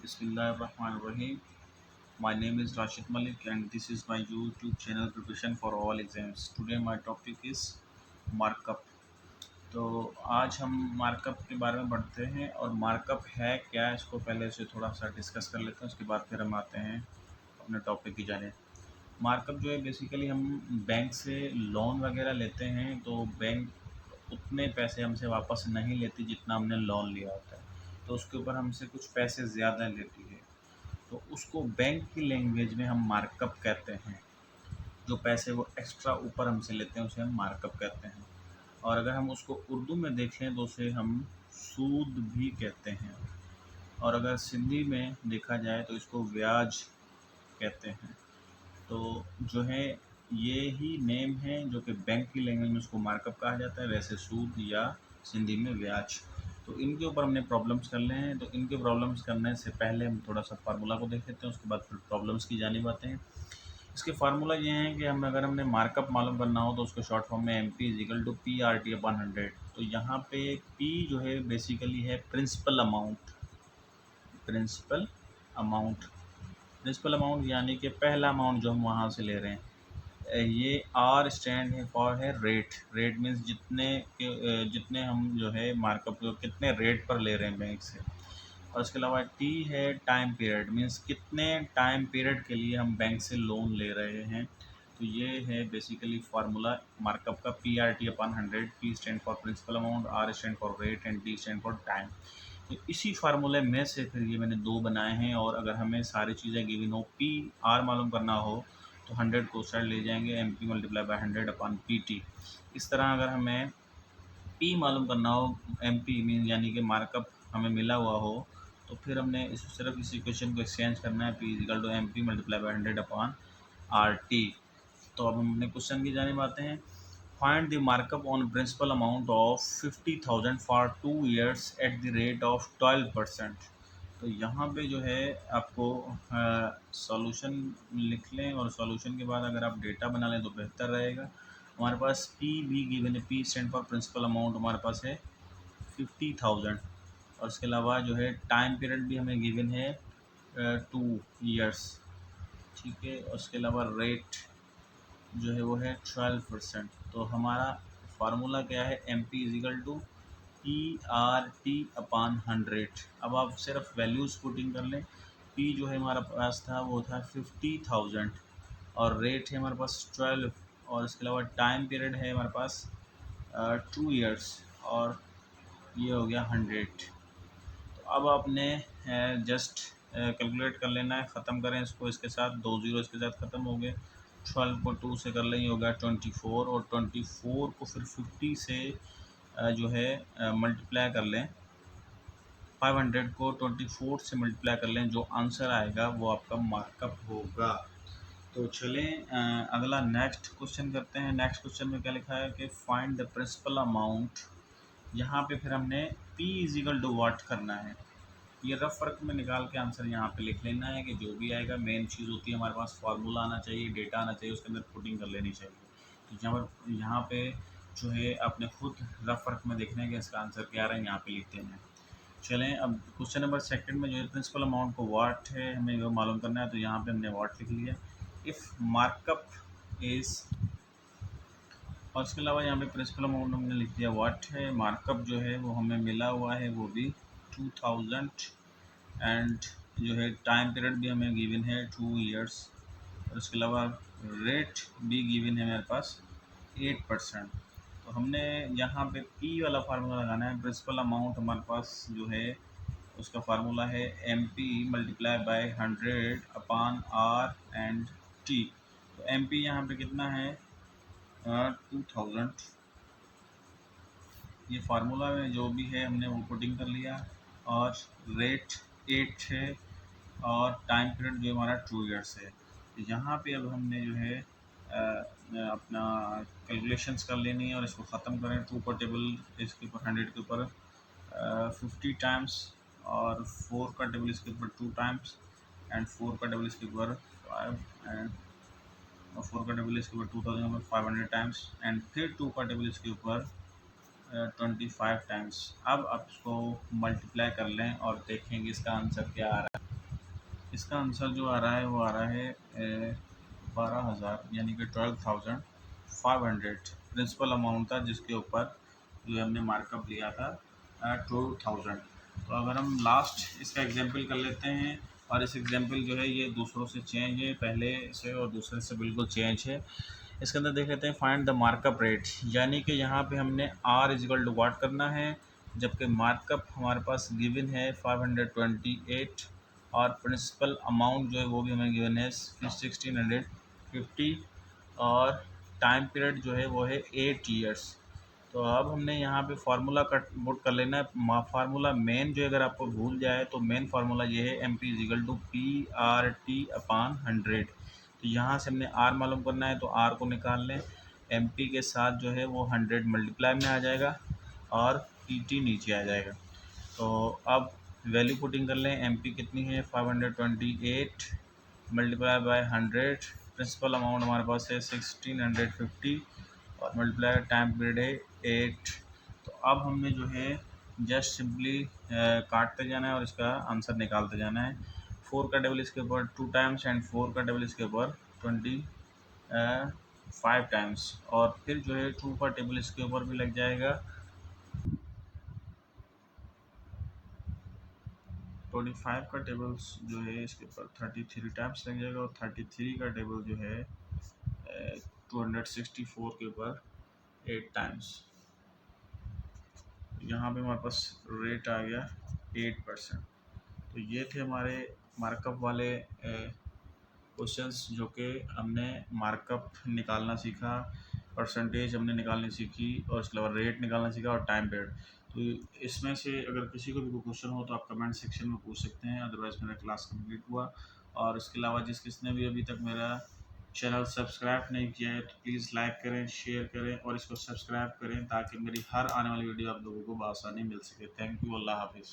Bismillahirrahmanirrahim. My name is Rashid Malik and this is my YouTube channel Preparation for All Exams. Today my topic is markup. तो आज हम markup के बारे में पढ़ते हैं और मार्कअप है क्या, इसको पहले से थोड़ा सा डिस्कस कर लेते हैं, उसके बाद फिर हम आते हैं अपने टॉपिक की जाने। मार्कअप जो है बेसिकली हम बैंक से लोन वगैरह लेते हैं तो बैंक उतने पैसे हमसे वापस नहीं लेती जितना हमने लोन लिया होता है, तो उसके ऊपर हमसे कुछ पैसे ज़्यादा लेती है, तो उसको बैंक की लैंग्वेज में हम मार्कअप कहते हैं। जो पैसे वो एक्स्ट्रा ऊपर हमसे लेते हैं उसे हम मार्कअप कहते हैं। और अगर हम उसको उर्दू में देखें तो उसे हम सूद भी कहते हैं, और अगर सिंधी में देखा जाए तो इसको ब्याज कहते हैं। तो जो है ये ही नेम है जो कि बैंक की लैंग्वेज में उसको मार्कअप कहा जाता है, वैसे सूद या सिंधी में ब्याज। तो इनके ऊपर हमने प्रॉब्लम्स करने हैं, तो इनके प्रॉब्लम्स करने से पहले हम थोड़ा सा फार्मूला को देख लेते हैं, उसके बाद फिर प्रॉब्लम्स की जानिब आते हैं। इसके फार्मूला ये हैं कि अगर हमने मार्कअप मालूम करना हो तो उसको शॉर्ट फॉर्म में M P is equal to P R T upon 100। तो यहाँ पे पी जो है बेसिकली है principal amount. Principal amount principal amount यानी कि पहला अमाउंट जो हम वहाँ से ले रहे हैं। ये आर स्टैंड है फॉर है रेट। रेट मीन्स जितने हम जो है मार्कअप कितने रेट पर ले रहे हैं बैंक से। और उसके अलावा टी है टाइम पीरियड, मीन्स कितने टाइम पीरियड के लिए हम बैंक से लोन ले रहे हैं। तो ये है बेसिकली फार्मूला मार्कअप का, P R T upon 100। P stand for principal amount, R stand for rate and T stand for time. तो इसी फार्मूले में से फिर ये मैंने दो बनाए हैं, और अगर हमें सारी चीज़ें गिवन हो, पी आर मालूम करना हो तो 100 को साइड ले जाएंगे, M P multiply by 100 upon P T. इस तरह अगर हमें पी मालूम करना हो, एम पी मीन यानी कि मार्कअप हमें मिला हुआ हो, तो फिर हमने सिर्फ इस इक्वेशन को एक्सचेंज करना है, P equal to M P multiply by 100 upon R T. तो अब हम अपने क्वेश्चन की जानिब आते हैं। Find the markup on principal amount of 50,000 for 2 years at the rate of 12%। तो यहाँ पे जो है आपको सॉल्यूशन लिख लें, और सॉल्यूशन के बाद अगर आप डेटा बना लें तो बेहतर रहेगा। हमारे पास पी भी गिवन है, P stand for principal amount हमारे पास है 50,000, और इसके अलावा जो है टाइम पीरियड भी हमें गिवन है 2 years, ठीक है। और उसके अलावा रेट जो है वो है 12%। तो हमारा फार्मूला क्या है, M P equal to P R T upon 100। अब आप सिर्फ वैल्यूज़ पुटिंग कर लें। पी जो है हमारा पास था वो था 50,000, और रेट है हमारे पास 12, और इसके अलावा टाइम पीरियड है हमारे पास 2 years, और ये हो गया 100। तो अब आपने जस्ट कैलकुलेट कर लेना है, ख़त्म करें इसको, इसके साथ 2 ज़ीरो इसके साथ ख़त्म हो गए। 12 को 2 से कर लें, ये होगा 24, और 24 को फिर 50 से जो है मल्टीप्लाई कर लें। 500 को 24 से मल्टीप्लाई कर लें, जो आंसर आएगा वो आपका मार्कअप होगा। तो चलें अगला नेक्स्ट क्वेश्चन करते हैं। नेक्स्ट क्वेश्चन में क्या लिखा है कि फाइंड द प्रिंसिपल अमाउंट। यहाँ पे फिर हमने P इजिकल टू वाट करना है। ये रफ वर्क में निकाल के आंसर यहाँ पे लिख लेना है कि जो भी आएगा, मेन चीज़ होती है हमारे पास फार्मूला आना चाहिए, डेटा आना चाहिए, उसके अंदर पुटिंग कर लेनी चाहिए। तो यहाँ पे जो है आपने खुद रफ वर्क में देखना है कि इसका आंसर क्या आ रहा है, यहाँ पे लिखते हैं। चलें अब क्वेश्चन नंबर सेकंड में जो है प्रिंसिपल अमाउंट को वाट है, हमें वो मालूम करना है, तो यहाँ पे हमने वाट लिख लिया। इफ़ मार्कअप इज़, और इसके अलावा यहाँ पे प्रिंसिपल अमाउंट हमने लिख दिया वाट है, मार्कअप जो है वो हमें मिला हुआ है वो भी 2000, एंड जो है टाइम पीरियड भी हमें गिवन है 2 years, और इसके अलावा रेट भी गिवन है मेरे पास 8%। तो हमने यहाँ पे पी वाला फार्मूला लगाना है। प्रिंसिपल अमाउंट हमारे पास जो है उसका फार्मूला है M P multiply by 100 upon R and T. तो एम पी यहाँ पे कितना है 2000, ये फार्मूला में जो भी है हमने वो पुटिंग कर लिया, और रेट 8 है, और टाइम पीरियड जो हमारा 2 years है। तो यहाँ पे अब हमने जो है अपना कैलकुलेशंस कर लेनी है, और इसको ख़त्म करें। 2 का टेबल इसके ऊपर 100 के ऊपर 50 टाइम्स, और 4 का टेबल इसके ऊपर 2 टाइम्स, एंड 4 का टेबल इसके ऊपर 5, एंड 4 का टेबल इसके ऊपर 2500 टाइम्स, एंड फिर 2 का टेबल इसके ऊपर 25 टाइम्स। अब आप इसको मल्टीप्लाई कर लें और देखेंगे इसका आंसर क्या आ रहा है। इसका आंसर जो आ रहा है वो आ रहा है 12,000 यानी कि 12,500 प्रिंसिपल अमाउंट था जिसके ऊपर जो हमने मार्कअप लिया था 2,000। तो अगर हम लास्ट इसका एग्जांपल कर लेते हैं, और इस एग्जांपल जो है ये दूसरों से चेंज है, पहले से और दूसरे से बिल्कुल चेंज है। इसके अंदर देख लेते हैं फाइंड द मार्कअप रेट, यानी कि यहाँ पे हमने आर इजिकल टू वाट करना है, जबकि मार्कअप हमारे पास गिवन है 528, और प्रिंसिपल अमाउंट जो है वो भी हमें गिवन है 1650, और टाइम पीरियड जो है वो है 8 ईयर्स। तो अब हमने यहाँ पे फार्मूला कट पुट कर लेना है। फार्मूला मेन जो अगर आपको भूल जाए तो मेन फार्मूला ये है M P equal to P R T upon 100। तो यहाँ से हमने आर मालूम करना है तो आर को निकाल लें, एम पी के साथ जो है वो 100 मल्टीप्लाई में आ जाएगा और पी टी नीचे आ जाएगा। तो अब वैल्यू पुटिंग कर लें, एम पी कितनी है 528 मल्टीप्लाई बाय 100, प्रिंसिपल अमाउंट हमारे पास है 1650, और मल्टीप्लाई टाइम पीरियड है 8। तो अब हमने जो है जस्ट सिंपली काटते जाना है और इसका आंसर निकालते जाना है। 4 का टेबल इसके ऊपर 2 टाइम्स एंड 4 का टेबल इसके ऊपर 25 टाइम्स, और फिर जो है 2 का टेबल इसके ऊपर भी लग जाएगा 25 का टेबल जो है इसके ऊपर 33 टाइम्स लग जाएगा, और 33 का टेबल जो है 264 के ऊपर 8 टाइम्स। यहाँ पे हमारे पास रेट आ गया 8%। तो ये थे हमारे मार्कअप वाले क्वेश्चंस, जो कि हमने मार्कअप निकालना सीखा, परसेंटेज हमने निकालनी सीखी, और उसके अलावा रेट निकालना सीखा, और टाइम पीरियड। तो इसमें से अगर किसी को भी कोई क्वेश्चन हो तो आप कमेंट सेक्शन में पूछ सकते हैं, अदरवाइज़ मेरा क्लास कंप्लीट हुआ। और इसके अलावा किसने भी अभी तक मेरा चैनल सब्सक्राइब नहीं किया है तो प्लीज़ लाइक करें, शेयर करें और इसको सब्सक्राइब करें, ताकि मेरी हर आने वाली वीडियो आप लोगों को बआसानी मिल सके। थैंक यू, अल्लाह हाफिज़।